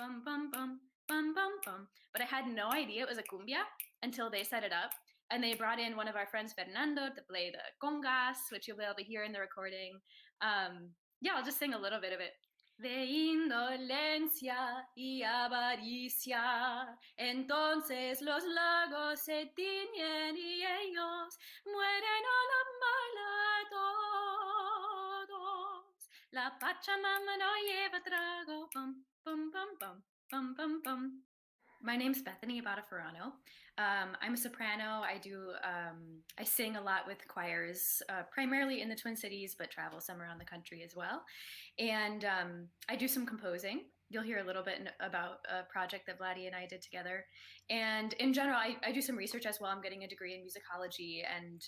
bum, bum, bum, bum, bum, bum. But I had no idea it was a cumbia until they set it up. And they brought in one of our friends, Fernando, to play the congas, which you'll be able to hear in the recording. Yeah, I'll just sing a little bit of it. De indolencia y avaricia, entonces los lagos se tiñen y ellos mueren a la mala todos. La Pachamama no lleva trago. Bum, bum, bum, bum, bum, bum, bum. My name's Bethany Battafarano. I'm a soprano. I sing a lot with choirs, primarily in the Twin Cities, but travel some around the country as well. And I do some composing. You'll hear a little bit about a project that Vlady and I did together. And in general, I do some research as well. I'm getting a degree in musicology, and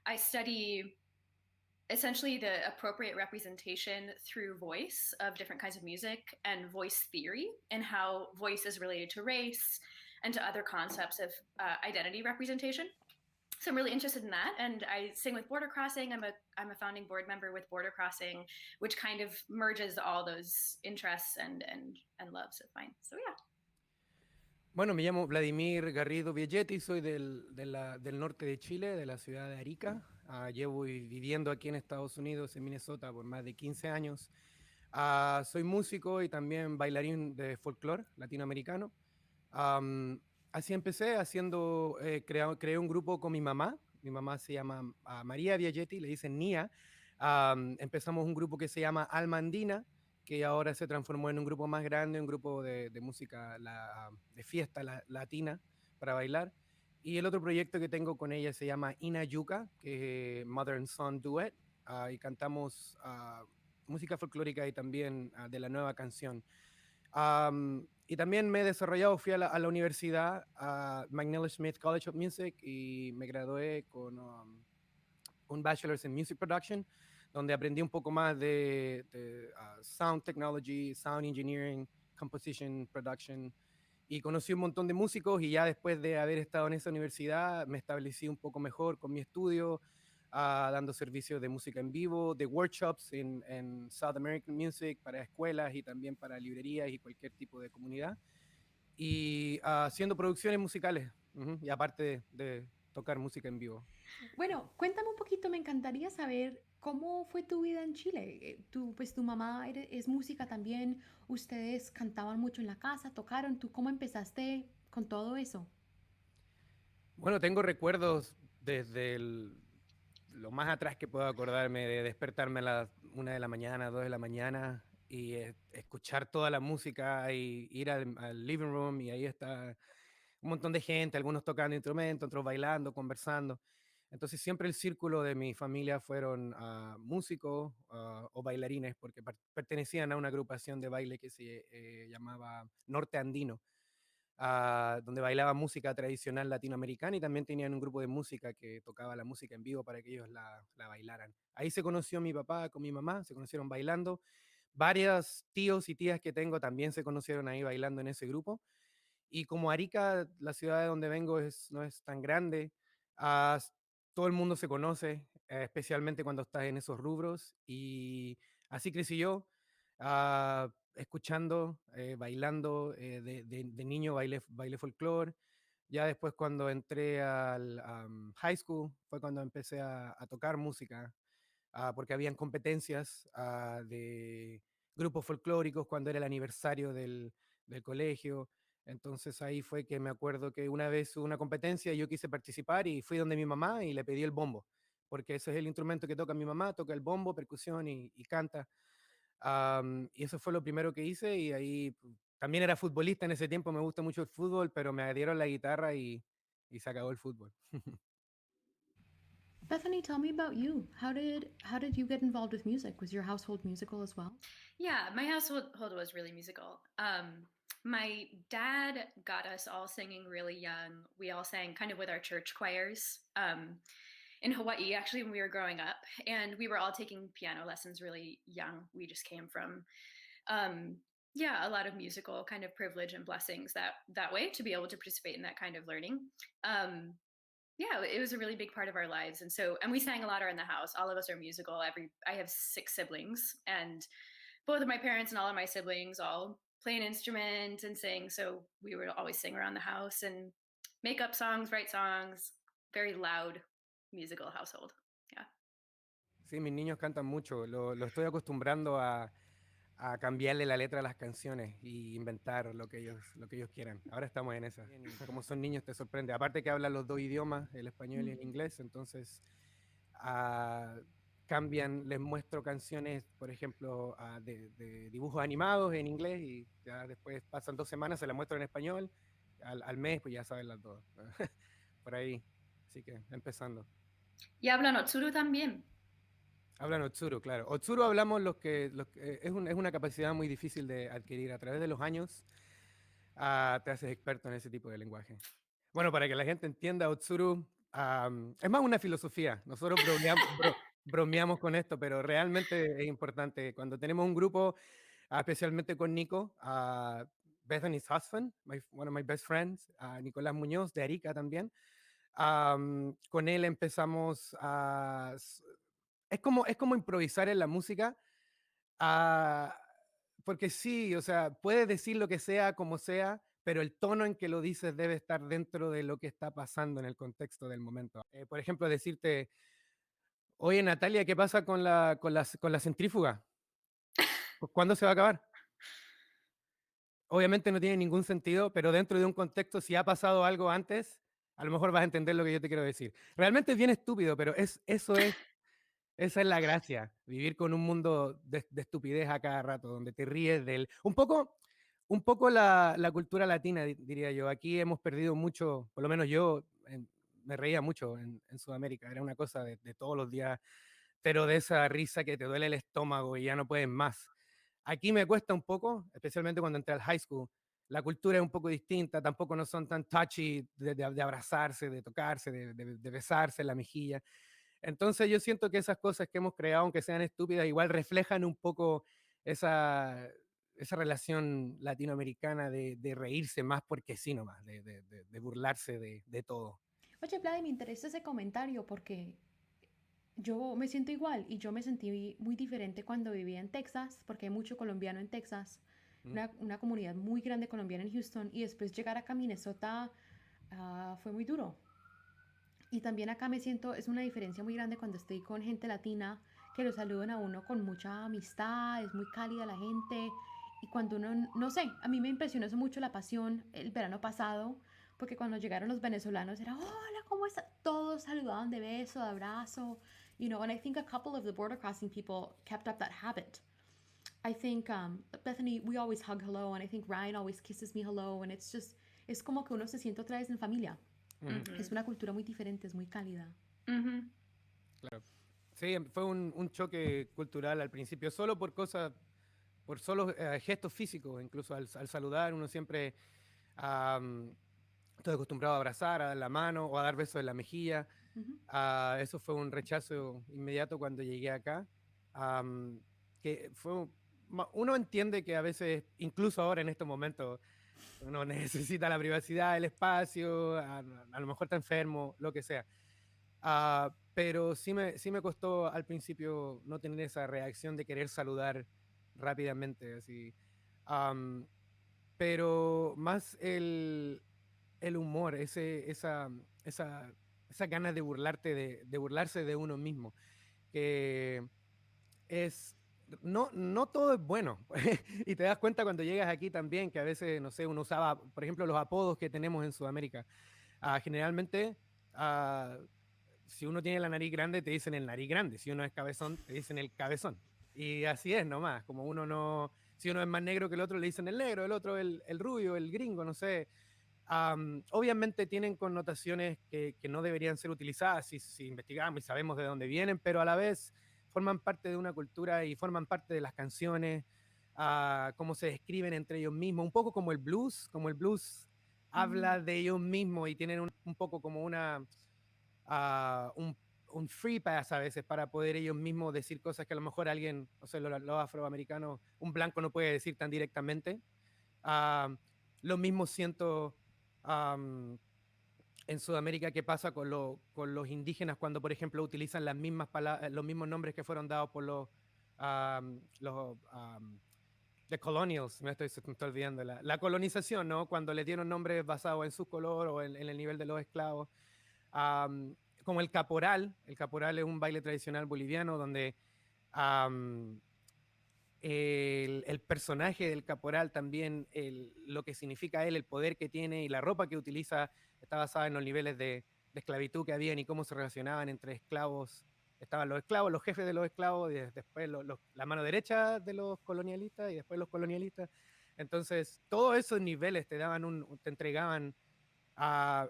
I study essentially the appropriate representation through voice of different kinds of music and voice theory and how voice is related to race and to other concepts of identity representation. So I'm really interested in that, and I sing with Border Crossing. I'm a founding board member with Border Crossing, which kind of merges all those interests and loves of mine. So yeah. Bueno, me llamo Vladimir Garrido Biagetti, soy del norte de Chile, de la ciudad de Arica. Llevo viviendo aquí en Estados Unidos, en Minnesota, por más de 15 años. Soy músico y también bailarín de folclore latinoamericano. Así empecé creé un grupo con mi mamá. Mi mamá se llama María Biagetti, le dicen Nia. Empezamos un grupo que se llama Alma Andina, que ahora se transformó en un grupo más grande, un grupo de música de fiesta latina para bailar. Y el otro proyecto que tengo con ella se llama Ina Yuca, que es Mother and Son Duet, y cantamos música folclórica y también de la nueva canción. Y también me he desarrollado, fui a la universidad, a McNeil Smith College of Music, y me gradué con un bachelor's in music production, donde aprendí un poco más de sound technology, sound engineering, composition, production, y conocí un montón de músicos, y ya después de haber estado en esa universidad me establecí un poco mejor con mi estudio, dando servicios de música en vivo, de workshops en South American Music para escuelas y también para librerías y cualquier tipo de comunidad, y haciendo producciones musicales, y aparte de tocar música en vivo. Bueno, cuéntame un poquito, me encantaría saber cómo fue tu vida en Chile. Pues tu mamá es música también, ustedes cantaban mucho en la casa, tocaron, ¿tú cómo empezaste con todo eso? Bueno, tengo recuerdos desde lo más atrás que puedo acordarme, de despertarme a las 1 de la mañana, 2 de la mañana, y escuchar toda la música y ir al living room, y ahí está un montón de gente, algunos tocando instrumentos, otros bailando, conversando. Entonces siempre el círculo de mi familia fueron músicos o bailarines, porque pertenecían a una agrupación de baile que se llamaba Norte Andino, donde bailaba música tradicional latinoamericana, y también tenían un grupo de música que tocaba la música en vivo para que ellos la bailaran. Ahí se conoció mi papá con mi mamá, se conocieron bailando. Varios tíos y tías que tengo también se conocieron ahí bailando en ese grupo. Y como Arica, la ciudad de donde vengo, no es tan grande, ah, todo el mundo se conoce, especialmente cuando estás en esos rubros. Y así crecí yo, escuchando, bailando. De niño bailé folclore. Ya después, cuando entré al high school, fue cuando empecé a tocar música, porque habían competencias de grupos folclóricos cuando era el aniversario del colegio. Entonces ahí fue que me acuerdo que una vez hubo una competencia y yo quise participar, y fui donde mi mamá y le pedí el bombo, porque ese es el instrumento que toca mi mamá, toca el bombo, percusión y canta. Y eso fue lo primero que hice, y ahí también era futbolista en ese tiempo, me gusta mucho el fútbol, pero me dieron la guitarra y se acabó el fútbol. Bethany, tell me about you. How did you get involved with music? Was your household musical as well? Yeah, my household was really musical. My dad got us all singing really young. We all sang kind of with our church choirs in Hawaii, actually, when we were growing up. And we were all taking piano lessons really young. We just came from, yeah, a lot of musical kind of privilege and blessings that way to be able to participate in that kind of learning. Yeah, it was a really big part of our lives. And we sang a lot around the house. All of us are musical. I have 6 siblings, and both of my parents and all of my siblings all play an instrument and sing. So we would always sing around the house and make up songs, write songs. Very loud musical household. Yeah. Sí, mis niños cantan mucho. Lo estoy acostumbrando a cambiarle la letra a las canciones y inventar lo que ellos quieran. Ahora estamos en esa. Y como son niños te sorprende. Aparte que hablan los dos idiomas, el español y el inglés, entonces cambian, les muestro canciones, por ejemplo, de dibujos animados en inglés y ya después pasan 2 semanas, se las muestro en español. Al mes, pues ya saben las dos. Por ahí. Así que empezando. Y hablan Otsuru también. Hablan Otsuru, claro. Otsuru hablamos es una capacidad muy difícil de adquirir. A través de los años te haces experto en ese tipo de lenguaje. Bueno, para que la gente entienda, Otsuru es más una filosofía. Nosotros bromeamos con esto, pero realmente es importante. Cuando tenemos un grupo, especialmente con Nico, Bethany's husband, one of my best friends, Nicolás Muñoz, de Arica también, con él empezamos a es como improvisar en la música, ah, porque sí, o sea, puedes decir lo que sea, como sea, pero el tono en que lo dices debe estar dentro de lo que está pasando en el contexto del momento. Por ejemplo, decirte, oye Natalia, ¿qué pasa con la centrífuga? ¿Cuándo se va a acabar? Obviamente no tiene ningún sentido, pero dentro de un contexto, si ha pasado algo antes, a lo mejor vas a entender lo que yo te quiero decir. Realmente es bien estúpido, pero esa es la gracia, vivir con un mundo de estupidez a cada rato, donde te ríes de él. Un poco la cultura latina, diría yo. Aquí hemos perdido mucho, por lo menos yo me reía mucho en Sudamérica, era una cosa de todos los días, pero de esa risa que te duele el estómago y ya no puedes más. Aquí me cuesta un poco, especialmente cuando entré al high school. La cultura es un poco distinta, tampoco no son tan touchy de abrazarse, de tocarse, de besarse en la mejilla. Entonces yo siento que esas cosas que hemos creado, aunque sean estúpidas, igual reflejan un poco esa relación latinoamericana de reírse más porque sí nomás, de burlarse de todo. Oye, Vlady, me interesa ese comentario porque yo me siento igual y yo me sentí muy diferente cuando vivía en Texas, porque hay mucho colombiano en Texas, ¿Mm? una comunidad muy grande colombiana en Houston, y después llegar acá a Minnesota fue muy duro. Y también acá me siento, es una diferencia muy grande cuando estoy con gente latina, que lo saludan a uno con mucha amistad, es muy cálida la gente. Y cuando uno, no sé, a mí me impresionó eso mucho la pasión el verano pasado, porque cuando llegaron los venezolanos era, hola, ¿cómo está? Todos saludaban de beso, de abrazo, you know, and I think a couple of the border crossing people kept up that habit. I think, Bethany, we always hug hello, and I think Ryan always kisses me hello, and it's just, es como que uno se siente otra vez en familia. Es una cultura muy diferente, es muy cálida. Claro. Sí, fue un choque cultural al principio, solo por cosas, por solo gestos físicos, incluso al saludar uno siempre estoy acostumbrado a abrazar, a dar la mano o a dar besos en la mejilla. Eso fue un rechazo inmediato cuando llegué acá. Que uno entiende que a veces, incluso ahora en estos momentos, uno necesita la privacidad, el espacio, a lo mejor está enfermo, lo que sea. Pero sí me costó al principio no tener esa reacción de querer saludar rápidamente, así. Pero más el humor, esa ganas de burlarse de uno mismo, que no todo es bueno. Y te das cuenta cuando llegas aquí también, que a veces, no sé, uno usaba, por ejemplo, los apodos que tenemos en Sudamérica. Generalmente, si uno tiene la nariz grande, te dicen el nariz grande. Si uno es cabezón, te dicen el cabezón. Y así es nomás, como uno no, si uno es más negro que el otro, le dicen el negro, el otro el rubio, el gringo, no sé. Obviamente tienen connotaciones que no deberían ser utilizadas si investigamos y sabemos de dónde vienen, pero a la vez forman parte de una cultura y forman parte de las canciones, cómo se describen entre ellos mismos, un poco como el blues habla de ellos mismos y tienen un poco como un free pass a veces para poder ellos mismos decir cosas que a lo mejor alguien, o sea, los afroamericanos, un blanco no puede decir tan directamente. Ah, lo mismo siento en Sudamérica que pasa con los indígenas cuando, por ejemplo, utilizan las mismas palabras, los mismos nombres que fueron dados por los The Colonials, me estoy olvidando, la colonización, ¿no? Cuando le dieron nombres basados en su color o en el nivel de los esclavos. Um, Como el caporal es un baile tradicional boliviano donde um, el personaje del caporal también, lo que significa él, el poder que tiene y la ropa que utiliza está basada en los niveles de esclavitud que habían y cómo se relacionaban entre esclavos. Estaban los esclavos, los jefes de los esclavos, y después la mano derecha de los colonialistas y después los colonialistas. Entonces, todos esos niveles te entregaban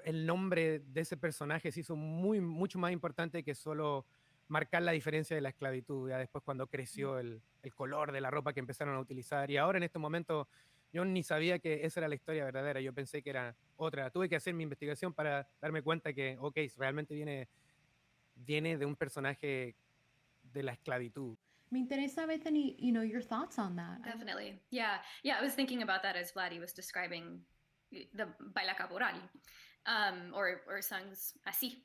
el nombre de ese personaje se hizo mucho más importante que solo marcar la diferencia de la esclavitud. Ya después cuando creció el color de la ropa que empezaron a utilizar. Y ahora en este momento yo ni sabía que esa era la historia verdadera. Yo pensé que era otra. Tuve que hacer mi investigación para darme cuenta que, ok, realmente viene de un personaje de la esclavitud. Me interesa, Bethany, your thoughts on that. Definitely. Yeah. I was thinking about that as Vlady was describing the baila caporal, or songs así.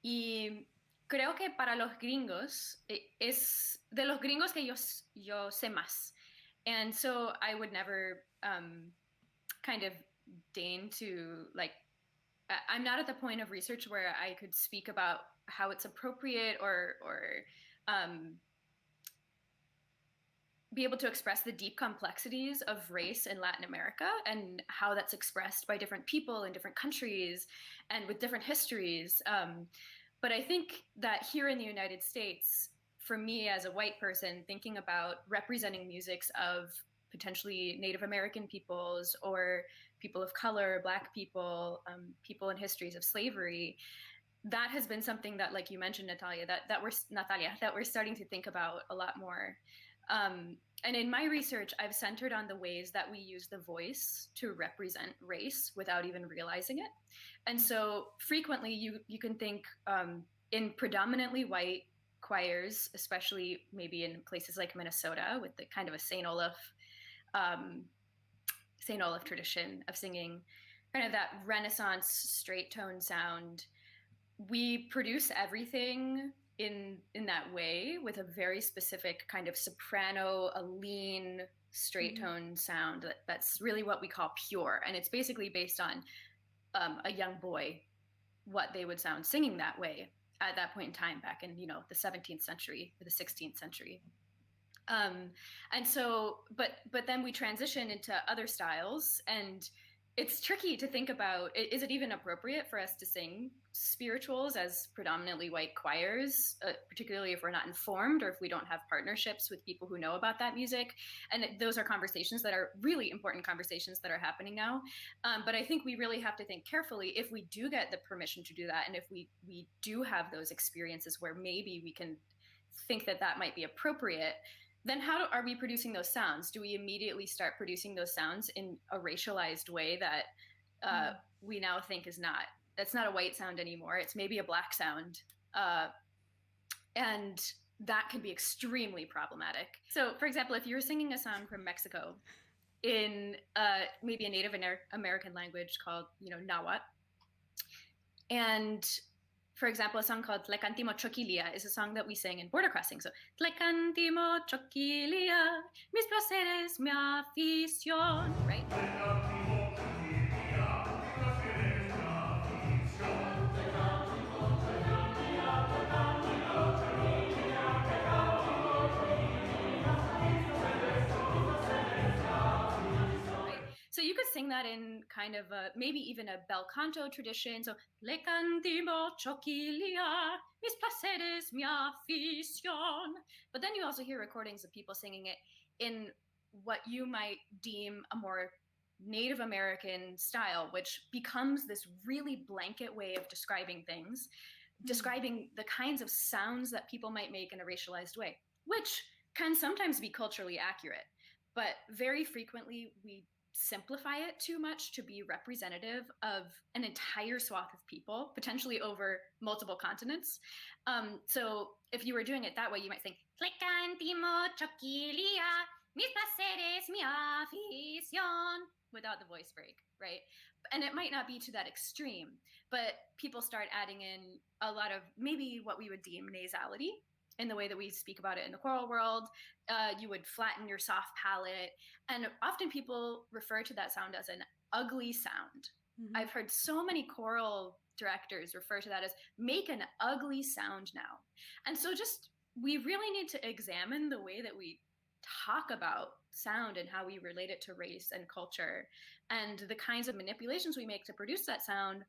Y creo que para los gringos, es de los gringos que yo sé más. And so I would never kind of deign to, like, I'm not at the point of research where I could speak about how it's appropriate or be able to express the deep complexities of race in Latin America and how that's expressed by different people in different countries and with different histories. But I think that here in the United States, for me as a white person, thinking about representing musics of potentially Native American peoples or people of color, Black people, people in histories of slavery, that has been something that, like you mentioned, Natalia, that we're starting to think about a lot more. And in my research, I've centered on the ways that we use the voice to represent race without even realizing it. And so frequently you can think in predominantly white choirs, especially maybe in places like Minnesota with the kind of a St. Olaf tradition of singing, kind of that Renaissance straight tone sound. We produce everything in that way with a very specific kind of soprano, a lean, straight tone sound that's really what we call pure. And it's basically based on a young boy, what they would sound singing that way at that point in time back in, the 17th century or the 16th century. And so, but then we transition into other styles, and it's tricky to think about, is it even appropriate for us to sing spirituals as predominantly white choirs, particularly if we're not informed or if we don't have partnerships with people who know about that music? And those are conversations that are really important conversations that are happening now. But I think we really have to think carefully if we do get the permission to do that, and if we do have those experiences where maybe we can think that might be appropriate, then how are we producing those sounds? Do we immediately start producing those sounds in a racialized way that we now think that's not a white sound anymore? It's maybe a Black sound. And that can be extremely problematic. So, for example, if you're singing a song from Mexico in maybe a Native American language called, Nahuatl, and for example, a song called Tlecantimo Choquilia is a song that we sing in border crossing. So, Tlecantimo Choquilia, mis placeres, mi afición, right? So you could sing that in kind of maybe even a bel canto tradition. So, le cantimo choquilia, mis placeres, mi afición. But then you also hear recordings of people singing it in what you might deem a more Native American style, which becomes this really blanket way of describing things, describing the kinds of sounds that people might make in a racialized way, which can sometimes be culturally accurate. But very frequently we simplify it too much to be representative of an entire swath of people, potentially over multiple continents. So if you were doing it that way, you might think, Tlecantimo choquilia, mis placeres, mi afición, without the voice break, right? And it might not be to that extreme, but people start adding in a lot of maybe what we would deem nasality in the way that we speak about it in the choral world. You would flatten your soft palate. And often people refer to that sound as an ugly sound. Mhm. I've heard so many choral directors refer to that as make an ugly sound now. And so just we really need to examine the way that we talk about sound and how we relate it to race and culture and the kinds of manipulations we make to produce that sound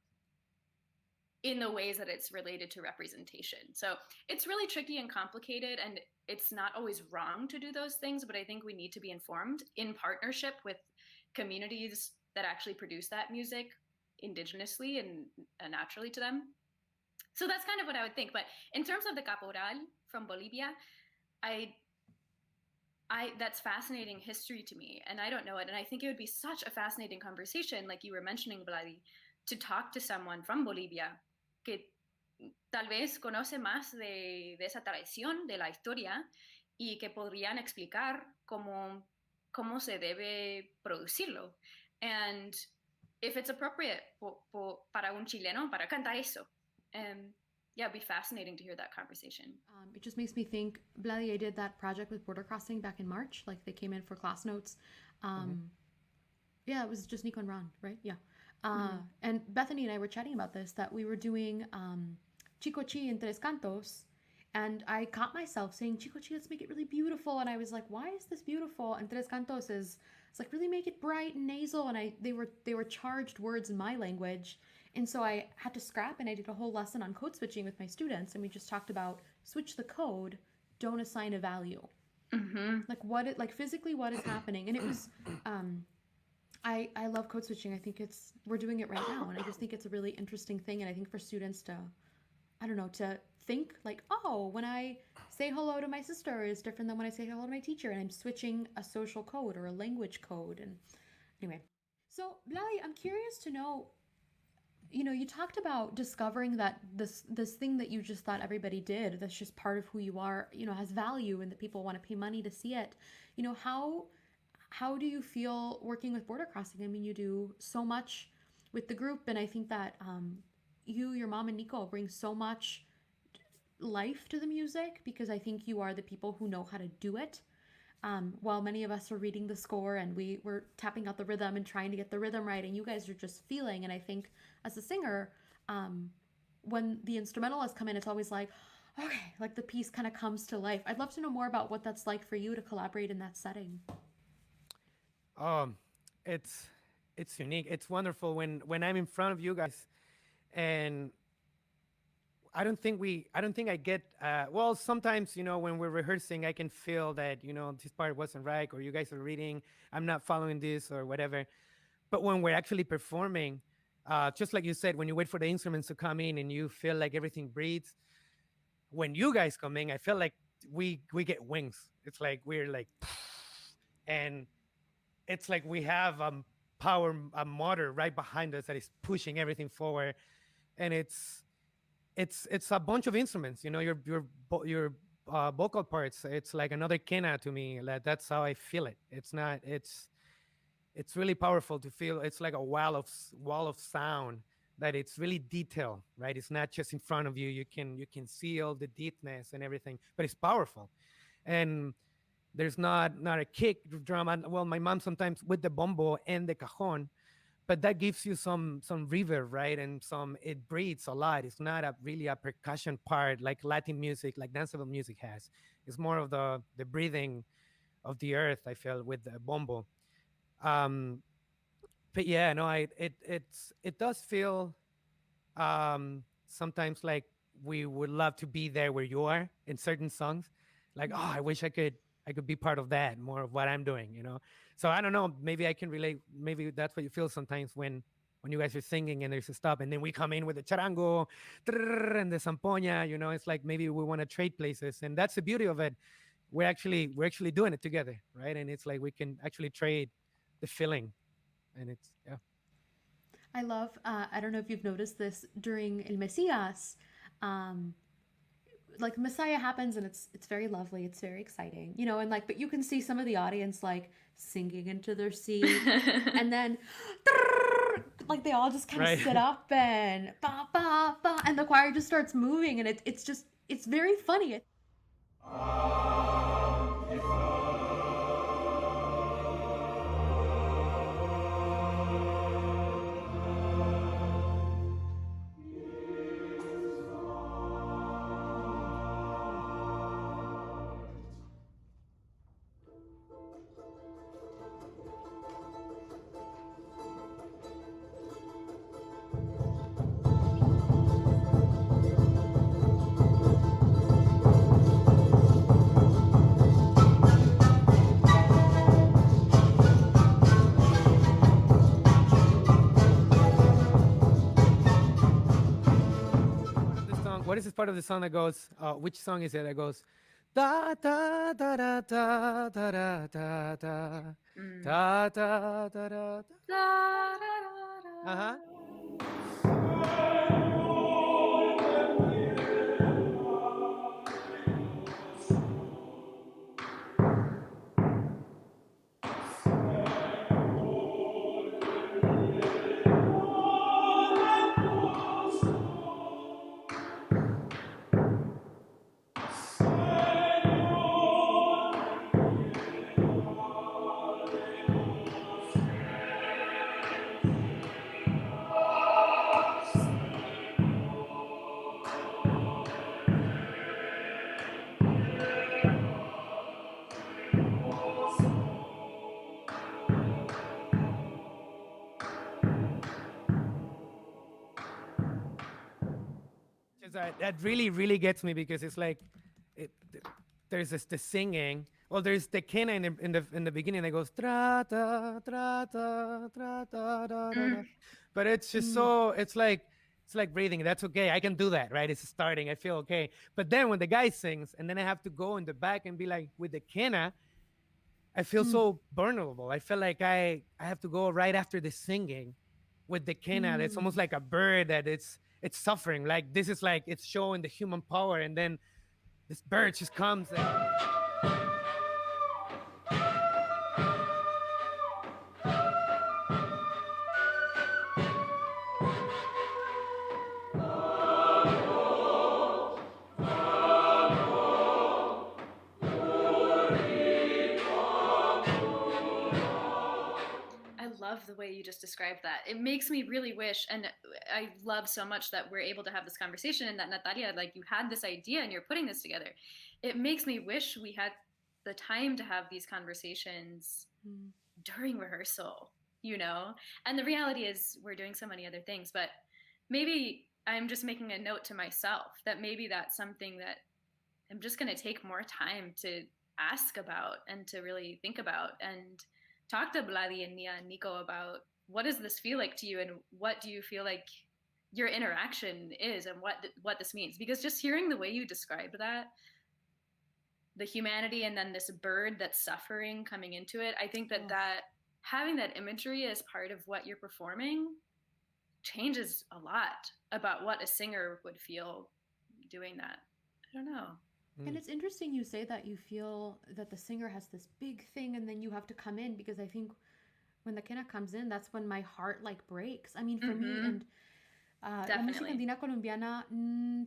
in the ways that it's related to representation. So it's really tricky and complicated, and it's not always wrong to do those things, but I think we need to be informed in partnership with communities that actually produce that music indigenously and naturally to them. So that's kind of what I would think. But in terms of the caporal from Bolivia, I that's fascinating history to me, and I don't know it. And I think it would be such a fascinating conversation, like you were mentioning, Vlady, to talk to someone from Bolivia que tal vez conoce más de esa tradición, de la historia, y que podrían explicar cómo se debe producirlo. And if it's appropriate para un chileno, para cantar eso. Yeah, it'd be fascinating to hear that conversation. It just makes me think, Vlady, I did that project with Border Crossing back in March. Like they came in for class notes. Yeah, it was just Nico and Ron, right? Yeah. And Bethany and I were chatting about this, that we were doing Chico Chi in Tres Cantos. And I caught myself saying, Chico Chi, let's make it really beautiful. And I was like, why is this beautiful? And Tres Cantos is, it's like, really make it bright and nasal. And they were charged words in my language. And so I had to scrap, and I did a whole lesson on code switching with my students. And we just talked about switch the code, don't assign a value. Like physically what is happening. And it was, I love code switching. I think we're doing it right now. And I just think it's a really interesting thing. And I think for students to, I don't know, to think like, oh, when I say hello to my sister is different than when I say hello to my teacher, and I'm switching a social code or a language code. And anyway, so Vlady, I'm curious to know, you talked about discovering that this thing that you just thought everybody did, that's just part of who you are, has value, and that people want to pay money to see it. How do you feel working with Border Crossing? I mean, you do so much with the group, and I think that your mom and Nico bring so much life to the music, because I think you are the people who know how to do it. While many of us are reading the score and we were tapping out the rhythm and trying to get the rhythm right, and you guys are just feeling. And I think as a singer, when the instrumentalists come in, it's always like, okay, like the piece kind of comes to life. I'd love to know more about what that's like for you to collaborate in that setting. It's unique. It's wonderful when I'm in front of you guys, and I don't think I get, well, sometimes, when we're rehearsing, I can feel that, this part wasn't right, or you guys are reading, I'm not following this or whatever. But when we're actually performing, just like you said, when you wait for the instruments to come in and you feel like everything breathes, when you guys come in, I feel like we get wings. It's like we're like, and it's like we have a motor right behind us that is pushing everything forward. And it's a bunch of instruments, your vocal parts. It's like another quena to me. That's how I feel it. It's really powerful to feel. It's like a wall of sound that it's really detailed, right? It's not just in front of you. You can see all the deepness and everything, but it's powerful. And there's not a kick drum. And well, my mom sometimes with the bombo and the cajon, but that gives you some reverb, right? And it breathes a lot. It's not really a percussion part like Latin music, like danceable music has. It's more of the breathing of the earth, I feel, with the bombo. But yeah, no, it does feel sometimes like we would love to be there where you are in certain songs. Like, oh, I wish I could be part of that, more of what I'm doing, So I don't know, maybe I can relate. Maybe that's what you feel sometimes when you guys are singing and there's a stop, and then we come in with the charango and the zampoña, It's like maybe we want to trade places, and that's the beauty of it. We're actually doing it together, right? And it's like we can actually trade the feeling, and it's I love, I don't know if you've noticed this during El Mesías, like Messiah happens, and it's very lovely. It's very exciting, and like, but you can see some of the audience like sinking into their seat, and then like they all just kind of sit up and ba ba ba, and the choir just starts moving, and it's very funny. Part of the song. What is this part of the song that goes? Which song is it that goes? Da da da da da da da da da Mm. da da da da. Da, da, da, Uh huh. da. That really, really gets me because it's like, it, there's this the singing. Well, there's the kena in the beginning that goes tra ta tra ta tra ta da da da, Mm. but it's just Mm, so it's like breathing. That's okay. I can do that, right? It's starting. I feel okay. But then when the guy sings, and then I have to go in the back and be like with the kena, I feel mm, so vulnerable. I feel like I have to go right after the singing with the kena. It's almost mm. like a bird that it's suffering. Like this is like it's showing the human power, and then this bird just comes and I love the way you just described that. It makes me really wish, and I love so much that we're able to have this conversation and that Natalia, like you had this idea and you're putting this together. It makes me wish we had the time to have these conversations Mm. during rehearsal, you know? And the reality is we're doing so many other things, but maybe I'm just making a note to myself that maybe that's something that I'm just going to take more time to ask about and to really think about and talk to Vladi and Nia and Nico about what does this feel like to you and what do you feel like your interaction is and what this means, because just hearing the way you described that, the humanity and then this bird that's suffering coming into it, I think that Oh, that having that imagery as part of what you're performing changes a lot about what a singer would feel doing that. I don't know. and mm, it's interesting you say that you feel that the singer has this big thing and then you have to come in because I think when the kena comes in, that's when my heart like breaks. I mean, for me, Mm-hmm. and la música Definitely. andina colombiana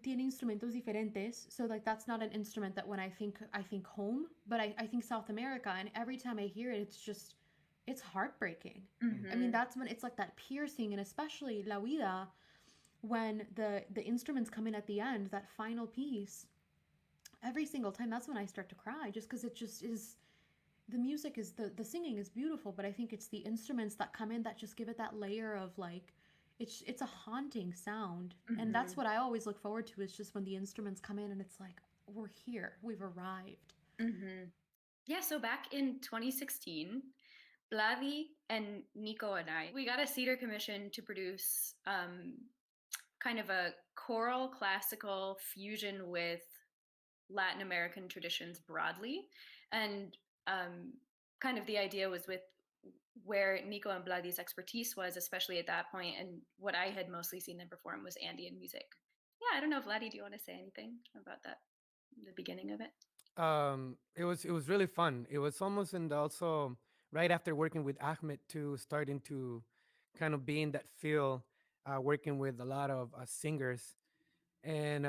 tiene instrumentos diferentes, so like that's not an instrument that when I think home, but I think South America, and every time I hear it, it's just it's heartbreaking. I mean, Mm-hmm. that's when it's like that piercing, and especially La Vida, when the instruments come in at the end, that final piece. Every single time, that's when I start to cry, just because it just is. The music is the singing is beautiful, but I think it's the instruments that come in that just give it that layer of like it's a haunting sound. And Mm-hmm. that's what I always look forward to, is just when the instruments come in and it's like we're here, we've arrived. Mm-hmm. Yeah, so back in 2016, Vladi and Nico and I, we got a theater commission to produce kind of a choral classical fusion with Latin American traditions broadly. And um, kind of the idea was with where Nico and Vladi's expertise was, especially at that point, and what I had mostly seen them perform was Andean music. Yeah, I don't know, Vladi, do you want to say anything about that, the beginning of it? it was really fun. It was almost and also right after working with Ahmed too, starting to kind of be in that feel, working with a lot of singers, and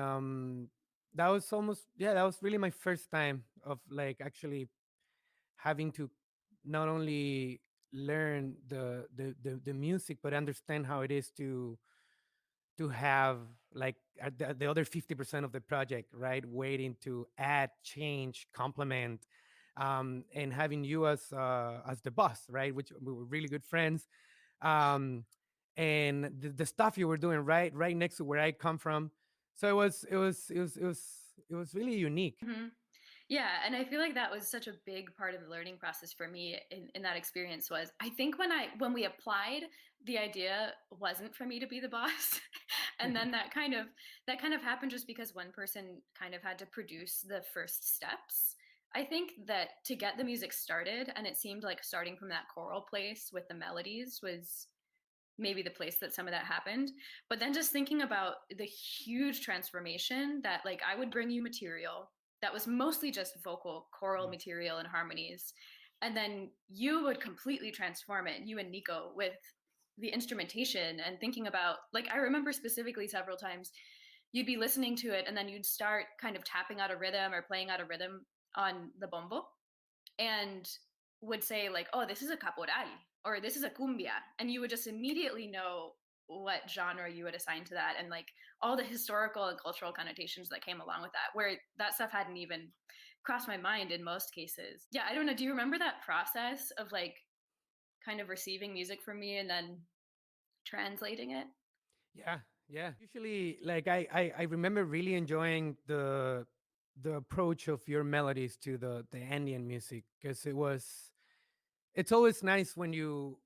that was almost, yeah, that was really my first time of like actually having to not only learn the music but understand how it is to have like the other 50% of the project, right, waiting to add, change, complement, and having you as the boss, right, which we were really good friends, um, and the stuff you were doing right next to where I come from. So it was really unique. Hmm. Yeah, and I feel like that was such a big part of the learning process for me in that experience. Was I think when we applied, the idea wasn't for me to be the boss. And then that kind of happened just because one person kind of had to produce the first steps. I think that to get the music started, and it seemed like starting from that choral place with the melodies was maybe the place that some of that happened. But then just thinking about the huge transformation that, like, I would bring you material that was mostly just vocal choral Mm. material and harmonies, and then you would completely transform it, you and Nico, with the instrumentation. And thinking about, like, I remember specifically several times you'd be listening to it and then you'd start kind of tapping out a rhythm or playing out a rhythm on the bombo, and would say like, "Oh, this is a caporal," or "This is a cumbia," and you would just immediately know what genre you would assign to that, and like all the historical and cultural connotations that came along with that, where that stuff hadn't even crossed my mind in most cases. Yeah, I don't know. Do you remember that process of like kind of receiving music from me and then translating it? Yeah, yeah. Usually, like I remember really enjoying the approach of your melodies to the Andean music because it's always nice when you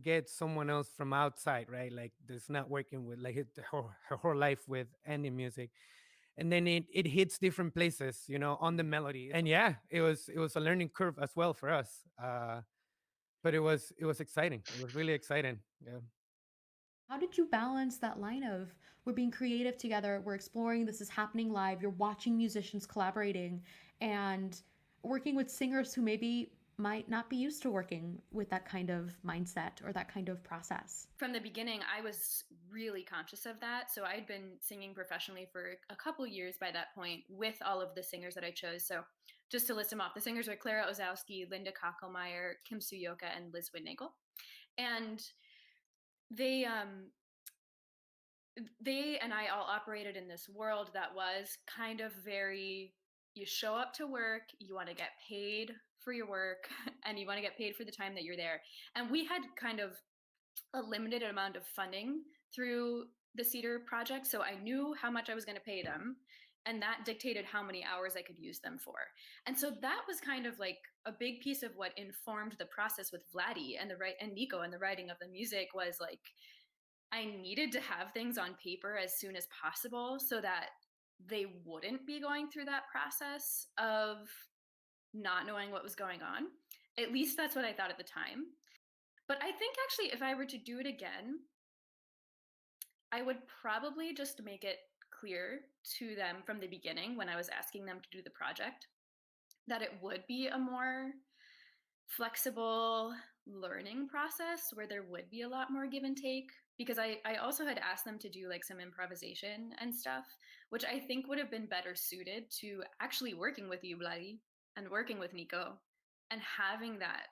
get someone else from outside, right? Like that's not working with like her whole life with Andean music, and then it hits different places, on the melody. And yeah, it was a learning curve as well for us. But it was exciting. It was really exciting. Yeah. How did you balance that line of we're being creative together, we're exploring, this is happening live, you're watching musicians collaborating, and working with singers who maybe might not be used to working with that kind of mindset or that kind of process? From the beginning, I was really conscious of that. So I'd been singing professionally for a couple years by that point with all of the singers that I chose. So just to list them off, the singers were Clara Ozowski, Linda Kachelmeyer, Kim Suyoka, and Liz Widnagel. And they they and I all operated in this world that was kind of very, you show up to work, you want to get paid for your work, and you want to get paid for the time that you're there. And we had kind of a limited amount of funding through the Cedar project, so I knew how much I was going to pay them, and that dictated how many hours I could use them for. And so that was kind of like a big piece of what informed the process with Vlady and Nico and the writing of the music. Was like, I needed to have things on paper as soon as possible so that they wouldn't be going through that process of not knowing what was going on. At least that's what I thought at the time. But I think actually, if I were to do it again, I would probably just make it clear to them from the beginning when I was asking them to do the project that it would be a more flexible learning process where there would be a lot more give and take, because I also had asked them to do like some improvisation and stuff, which I think would have been better suited to actually working with you, Vlady, and working with Nico, and having that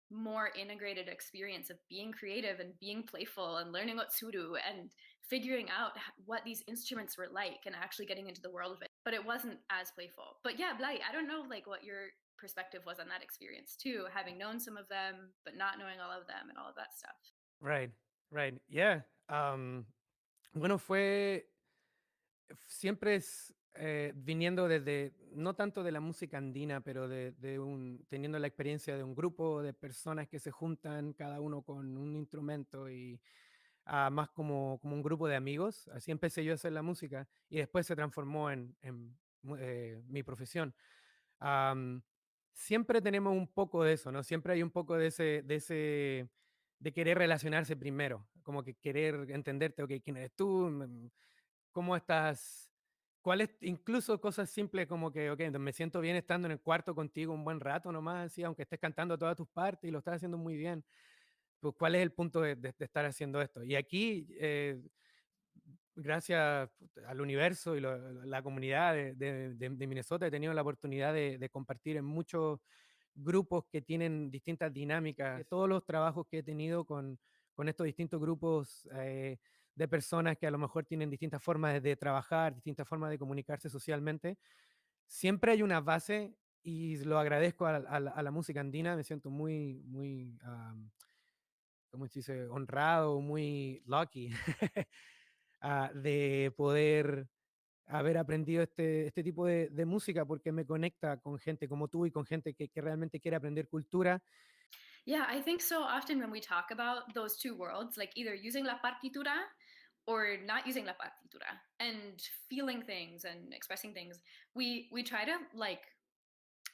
more integrated experience of being creative and being playful and learning what suru and figuring out what these instruments were like and actually getting into the world of it. But it wasn't as playful. But yeah, Blai, I don't know like what your perspective was on that experience too, having known some of them but not knowing all of them and all of that stuff. Right, right. Yeah. Bueno, siempre es viniendo desde, no tanto de la música andina, pero teniendo la experiencia de un grupo de personas que se juntan, cada uno con un instrumento y más como un grupo de amigos. Así empecé yo a hacer la música y después se transformó en mi profesión. Am, Siempre tenemos un poco de eso, ¿no? Siempre hay un poco de querer relacionarse primero, como que querer entenderte, ok, ¿quién eres tú? ¿Cómo estás? ¿Cuáles, incluso cosas simples como que, ok, me siento bien estando en el cuarto contigo un buen rato nomás, así, aunque estés cantando todas tus partes y lo estás haciendo muy bien, pues ¿cuál es el punto de estar haciendo esto? Y aquí Gracias al universo y la comunidad de Minnesota he tenido la oportunidad de compartir en muchos grupos que tienen distintas dinámicas. De todos los trabajos que he tenido con estos distintos grupos de personas que a lo mejor tienen distintas formas de trabajar, distintas formas de comunicarse socialmente, siempre hay una base y lo agradezco a la música andina. Me siento muy, muy, ¿cómo se dice? Honrado, muy lucky de poder haber aprendido este tipo de música porque me conecta con gente como tú y con gente que realmente quiere aprender cultura. Yeah, I think so often when we talk about those two worlds, like either using la partitura or not using la partitura and feeling things and expressing things, we try to like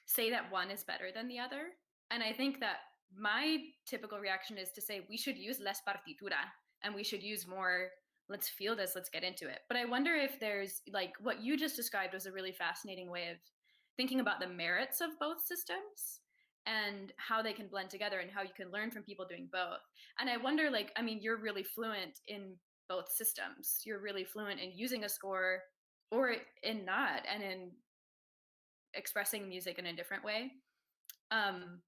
say that one is better than the other. And I think that my typical reaction is to say we should use less partitura and we should use more let's feel this, let's get into it. But I wonder if there's like what you just described was a really fascinating way of thinking about the merits of both systems and how they can blend together and how you can learn from people doing both. And I wonder, like, I mean, you're really fluent in both systems. You're really fluent in using a score or in not, and in expressing music in a different way. Um,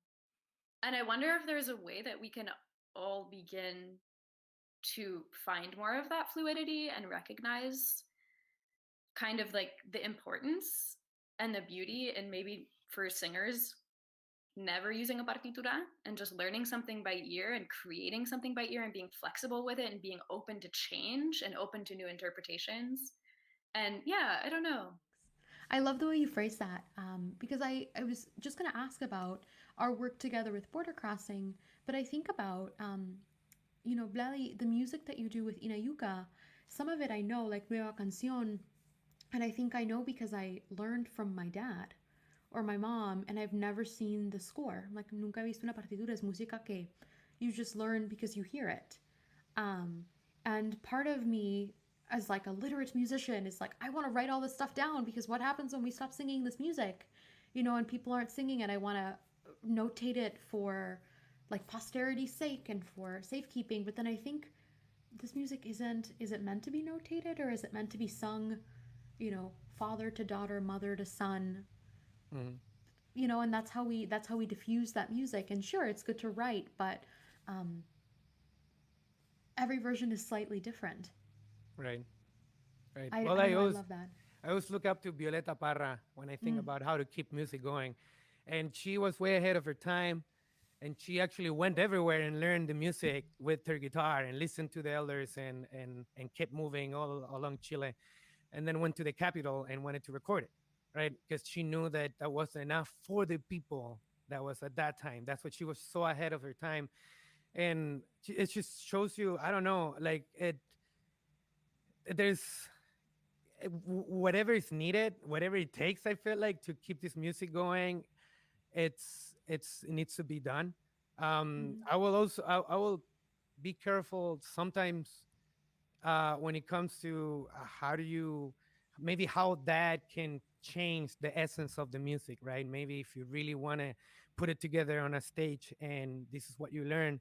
and I wonder if there's a way that we can all begin to find more of that fluidity and recognize kind of like the importance and the beauty, and maybe for singers never using a partitura and just learning something by ear and creating something by ear and being flexible with it and being open to change and open to new interpretations. And yeah, I don't know. I love the way you phrase that because I was just going to ask about our work together with border crossing, but I think about, Vlady, the music that you do with Inayuka, some of it I know, like Nueva Canción, and I think I know because I learned from my dad or my mom, and I've never seen the score. Like, nunca he visto una partitura, es música que you just learn because you hear it. Um, and part of me, as like a literate musician, is like, I want to write all this stuff down because what happens when we stop singing this music, and people aren't singing it? I want to notate it for like posterity's sake and for safekeeping. But then I think this music is it meant to be notated, or is it meant to be sung, father to daughter, mother to son? Mm, And that's how we diffuse that music. And sure, it's good to write, but um, every version is slightly different. right, right. I, Well, I know, I love that. I always look up to Violeta Parra when I think Mm. about how to keep music going. And she was way ahead of her time. And she actually went everywhere and learned the music with her guitar and listened to the elders and kept moving all along Chile. And then went to the capital and wanted to record it, right? Because she knew that that wasn't enough for the people that was at that time. That's what she was so ahead of her time. And it just shows you, I don't know, like there's whatever is needed, whatever it takes, I feel like, to keep this music going, it needs to be done. Mm. I will be careful sometimes when it comes to how do you maybe how that can change the essence of the music, right? Maybe if you really want to put it together on a stage and this is what you learn,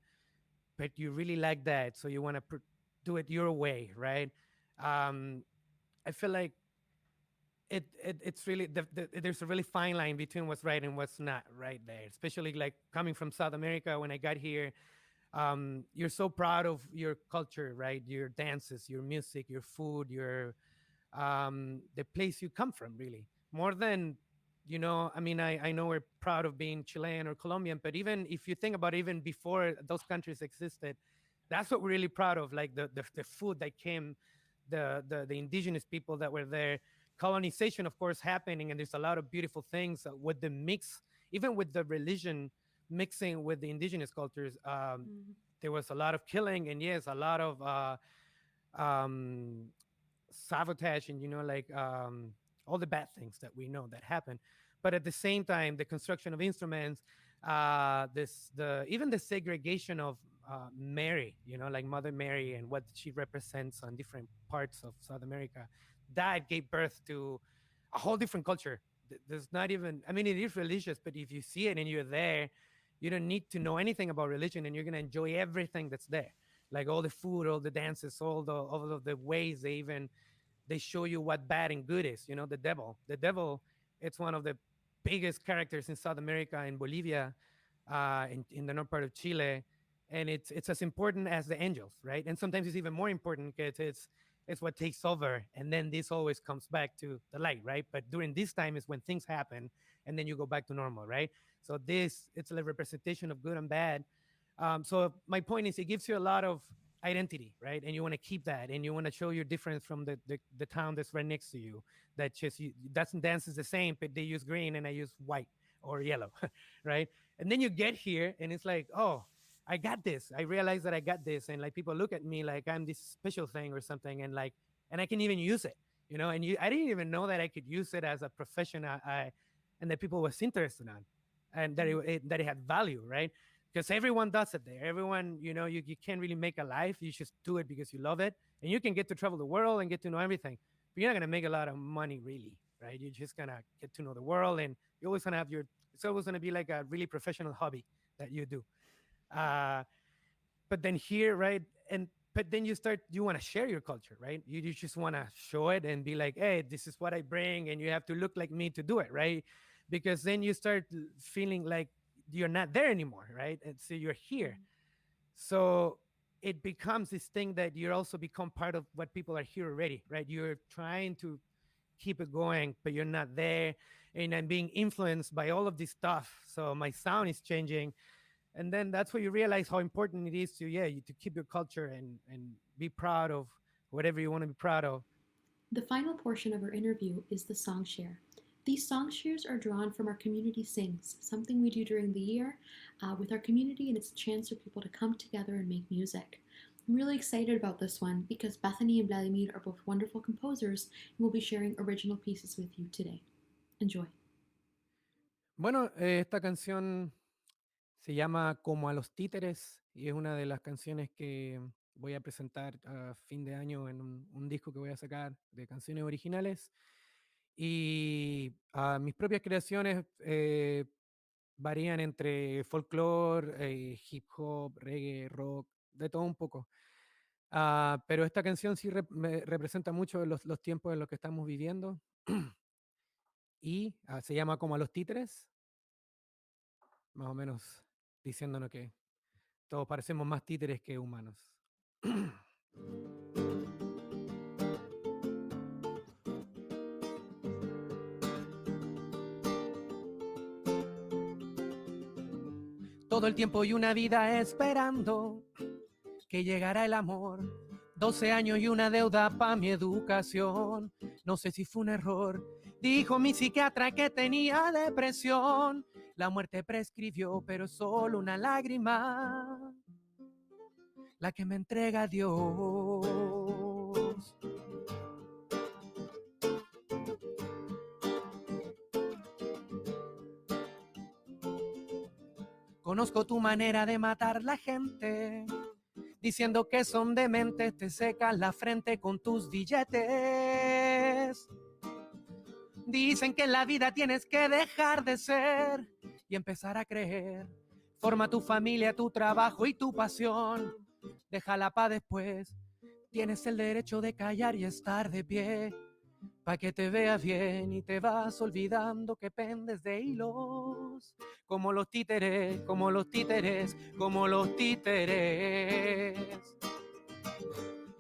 but you really like that, so you want to do it your way, right? um, I feel like it's really there's a really fine line between what's right and what's not right there, especially like coming from South America. When I got here, you're so proud of your culture, right? Your dances, your music, your food, your the place you come from, really, more than I mean, I know we're proud of being Chilean or Colombian, but even if you think about even before those countries existed, that's what we're really proud of, like the food that came, the indigenous people that were there. Colonization, of course, happening, and there's a lot of beautiful things with the mix, even with the religion mixing with the indigenous cultures. Mm. There was a lot of killing, and yes, a lot of um, sabotage, and like all the bad things that we know that happen. But at the same time, the construction of instruments, this the even the segregation of Mary, like Mother Mary and what she represents on different parts of South America, that gave birth to a whole different culture. There's not even, I mean, it is religious, but if you see it and you're there, you don't need to know anything about religion, and you're gonna enjoy everything that's there. like all the food, all the dances, all of the ways they show you what bad and good is. You know, the devil, it's one of the biggest characters in South America, in Bolivia, in the north part of Chile, and it's as important as the angels, right? And sometimes it's even more important because it's what takes over, and then this always comes back to the light, right? But during this time is when things happen, and then you go back to normal, right? So this, it's a representation of good and bad. So my point is, it gives you a lot of identity, right? And you want to keep that, and you want to show your difference from the town that's right next to you. That just that's dance is the same, but they use green and I use white or yellow, right? And then you get here, and it's like, oh, I got this. I realize that I got this, and like people look at me like I'm this special thing or something, and like, and I can even use it, you know. And I didn't even know that I could use it as a profession, and that people was interested in, and that that it had value, right? Because everyone does it there. Everyone, you know, you can't really make a life. You just do it because you love it, and you can get to travel the world and get to know everything. But you're not gonna make a lot of money, really, right? You're just gonna get to know the world, and you're always gonna have it's always gonna be like a really professional hobby that you do. Uh, but then here, right, and but then you want to share your culture, right? You just want to show it and be like, hey, this is what I bring, and you have to look like me to do it, right? Because then you start feeling like you're not there anymore, right? And so you're here. So it becomes this thing that you also become part of what people are here already, right? You're trying to keep it going, but you're not there. And I'm being influenced by all of this stuff. So my sound is changing. And then that's where you realize how important it is to keep your culture and be proud of whatever you want to be proud of. The final portion of our interview is the song share. These song shares are drawn from our community sings, something we do during the year with our community, and it's a chance for people to come together and make music. I'm really excited about this one because Bethany and Vladimir are both wonderful composers and will be sharing original pieces with you today. Enjoy. Bueno, esta canción se llama Como a los títeres y es una de las canciones que voy a presentar a fin de año en un disco que voy a sacar de canciones originales. Y mis propias creaciones varían entre folclore, hip hop, reggae, rock, de todo un poco. Pero esta canción sí me representa mucho los tiempos en los que estamos viviendo. Y se llama Como a los títeres, más o menos diciéndonos que todos parecemos más títeres que humanos. Todo el tiempo y una vida esperando que llegara el amor. 12 años y una deuda pa' mi educación. No sé si fue un error. Dijo mi psiquiatra que tenía depresión. La muerte prescribió, pero es solo una lágrima la que me entrega Dios. Conozco tu manera de matar la gente, diciendo que son dementes, te secas la frente con tus billetes. Dicen que en la vida tienes que dejar de ser y empezar a creer. Forma tu familia, tu trabajo y tu pasión. Déjala pa' después. Tienes el derecho de callar y estar de pie, pa' que te veas bien y te vas olvidando que pendes de hilos. Como los títeres, como los títeres, como los títeres.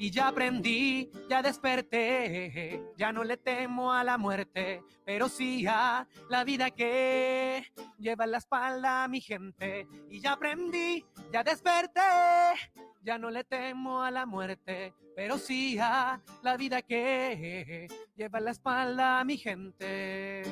Y ya aprendí, ya desperté, ya no le temo a la muerte, pero sí a la vida que lleva en la espalda a mi gente. Y ya aprendí, ya desperté, ya no le temo a la muerte, pero sí a la vida que lleva en la espalda a mi gente.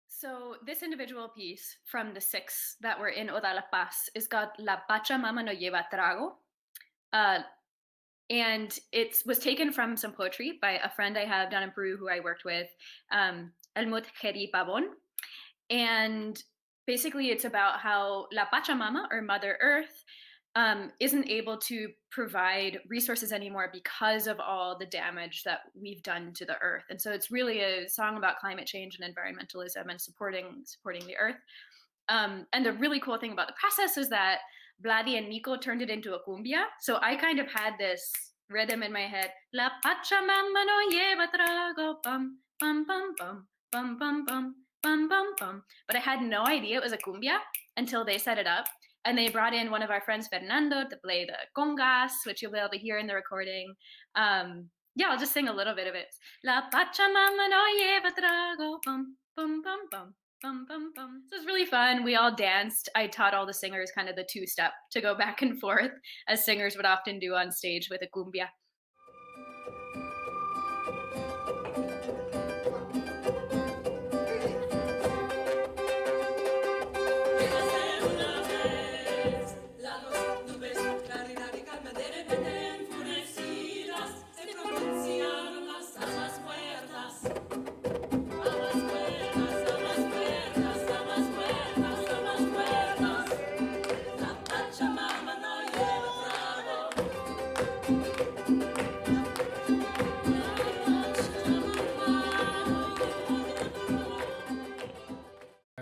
So this individual piece from the 6 that were in Oda La Paz is called La Pachamama no lleva trago. And it was taken from some poetry by a friend I have down in Peru who I worked with, Elmut Heri Pavon. And basically it's about how La Pachamama, or Mother Earth, isn't able to provide resources anymore because of all the damage that we've done to the earth. And so it's really a song about climate change and environmentalism and supporting the earth. And the really cool thing about the process is that Vlady and Nico turned it into a cumbia. So I kind of had this rhythm in my head. La Pachamama no lleva trago, bum, bum, bum, bum, bum, bum, bum, bum, bum, bum. But I had no idea it was a cumbia until they set it up. And they brought in one of our friends, Fernando, to play the congas, which you'll be able to hear in the recording. Yeah, I'll just sing a little bit of it. La Pachamama no lleva trago, bum, bum, bum, bum. Bum, bum, bum. So it was really fun. We all danced. I taught all the singers kind of the two-step to go back and forth, as singers would often do on stage with a cumbia.